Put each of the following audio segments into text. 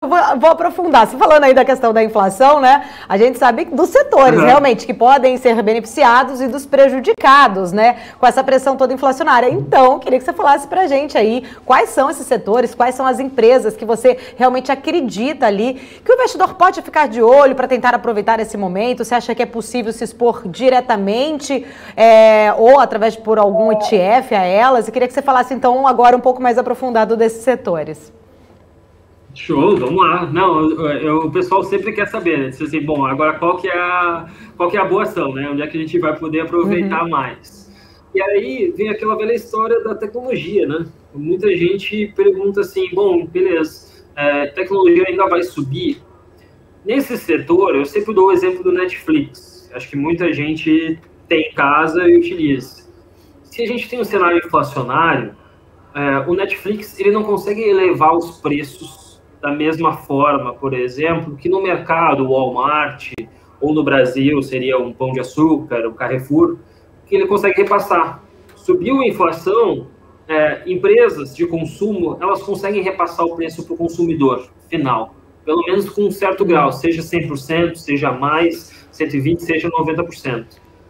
Vou aprofundar. Se falando aí da questão da inflação, né? A gente sabe dos setores realmente que podem ser beneficiados e dos prejudicados, né? Com essa pressão toda inflacionária. Então, queria que você falasse pra gente aí quais são esses setores, quais são as empresas que você realmente acredita ali que o investidor pode ficar de olho para tentar aproveitar esse momento. Você acha que é possível se expor diretamente ou através por algum ETF a elas? E queria que você falasse então agora um pouco mais aprofundado desses setores. Show, vamos lá. Não, o pessoal sempre quer saber, né? Assim, bom, agora qual que é a boa ação, né? Onde é que a gente vai poder aproveitar mais? E aí vem aquela velha história da tecnologia, né? Muita gente pergunta assim, bom, beleza, tecnologia ainda vai subir? Nesse setor, eu sempre dou o exemplo do Netflix. Acho que muita gente tem em casa e utiliza. Se a gente tem um cenário inflacionário, o Netflix ele não consegue elevar os preços da mesma forma, por exemplo, que no mercado, Walmart, ou no Brasil seria um Pão de Açúcar, um Carrefour, que ele consegue repassar. Subiu a inflação, empresas de consumo, elas conseguem repassar o preço para o consumidor final, pelo menos com um certo grau, seja 100%, seja mais, 120%, seja 90%.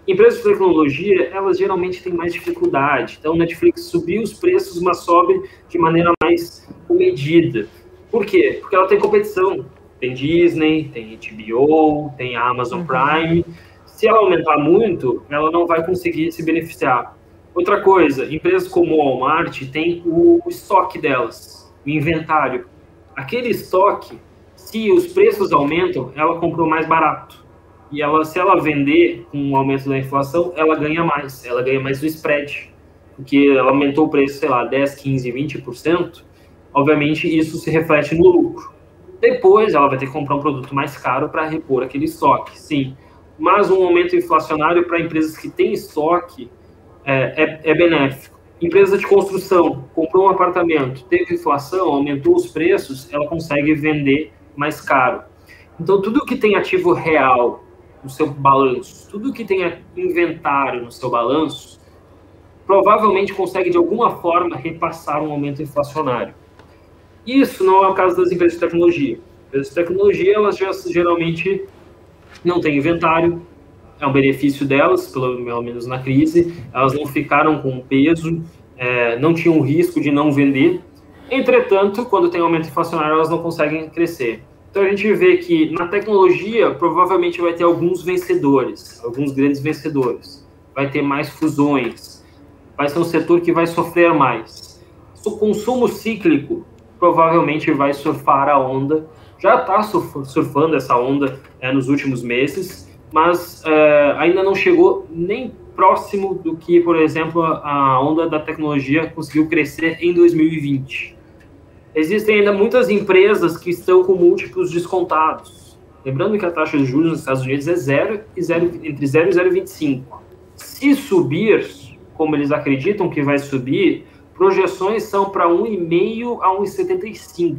Empresas de tecnologia, elas geralmente têm mais dificuldade. Então, o Netflix subiu os preços, mas sobe de maneira mais comedida. Por quê? Porque ela tem competição. Tem Disney, tem HBO, tem Amazon Prime. Se ela aumentar muito, ela não vai conseguir se beneficiar. Outra coisa, empresas como o Walmart têm o estoque delas, o inventário. Aquele estoque, se os preços aumentam, ela comprou mais barato. E se ela vender com o aumento da inflação, ela ganha mais do spread, porque ela aumentou o preço, sei lá, 10, 15, 20%, obviamente isso se reflete no lucro. Depois ela vai ter que comprar um produto mais caro para repor aquele estoque, sim. Mas um aumento inflacionário para empresas que têm estoque é benéfico. Empresa de construção, comprou um apartamento, teve inflação, aumentou os preços, ela consegue vender mais caro. Então, tudo que tem ativo real no seu balanço, tudo que tem inventário no seu balanço, provavelmente consegue, de alguma forma, repassar um aumento inflacionário. Isso não é o caso das empresas de tecnologia. As empresas de tecnologia, elas geralmente não têm inventário, é um benefício delas, pelo menos na crise, elas não ficaram com peso, não tinham risco de não vender. Entretanto, quando tem aumento inflacionário, elas não conseguem crescer. Então, a gente vê que na tecnologia, provavelmente vai ter alguns vencedores, alguns grandes vencedores. Vai ter mais fusões, vai ser um setor que vai sofrer mais. O consumo cíclico provavelmente vai surfar a onda, já está surfando essa onda nos últimos meses, mas ainda não chegou nem próximo do que, por exemplo, a onda da tecnologia conseguiu crescer em 2020. Existem ainda muitas empresas que estão com múltiplos descontados. Lembrando que a taxa de juros nos Estados Unidos é entre 0 e 0,25. Se subir, como eles acreditam que vai subir, projeções são para 1,5 a 1,75.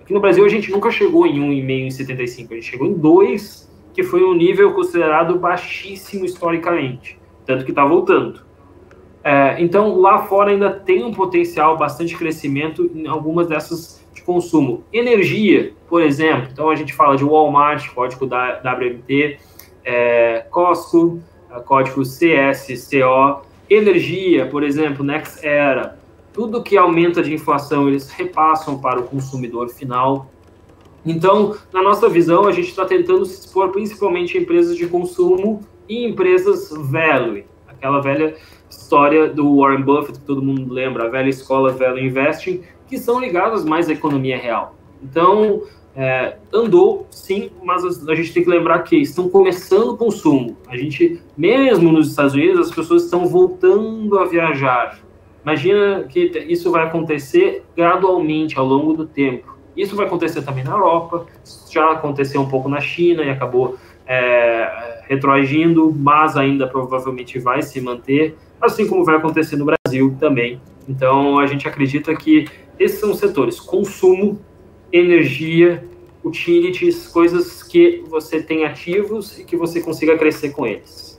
Aqui no Brasil a gente nunca chegou em 1,5 e 75, a gente chegou em 2, que foi um nível considerado baixíssimo historicamente, tanto que está voltando. Então, lá fora ainda tem um potencial bastante crescimento em algumas dessas de consumo. Energia, por exemplo, então a gente fala de Walmart, código da WMT, Costco, código CSCO, energia, por exemplo, NextEra, tudo que aumenta de inflação, eles repassam para o consumidor final. Então, na nossa visão, a gente está tentando se expor principalmente a empresas de consumo e empresas value, aquela velha história do Warren Buffett, que todo mundo lembra, a velha escola Value Investing, que são ligadas mais à economia real. Então, andou, sim, mas a gente tem que lembrar que estão começando o consumo. A gente, mesmo nos Estados Unidos, as pessoas estão voltando a viajar. Imagina que isso vai acontecer gradualmente ao longo do tempo. Isso vai acontecer também na Europa, já aconteceu um pouco na China e acabou retroagindo, mas ainda provavelmente vai se manter, assim como vai acontecer no Brasil também. Então, a gente acredita que esses são os setores: consumo, energia, utilities, coisas que você tem ativos e que você consiga crescer com eles.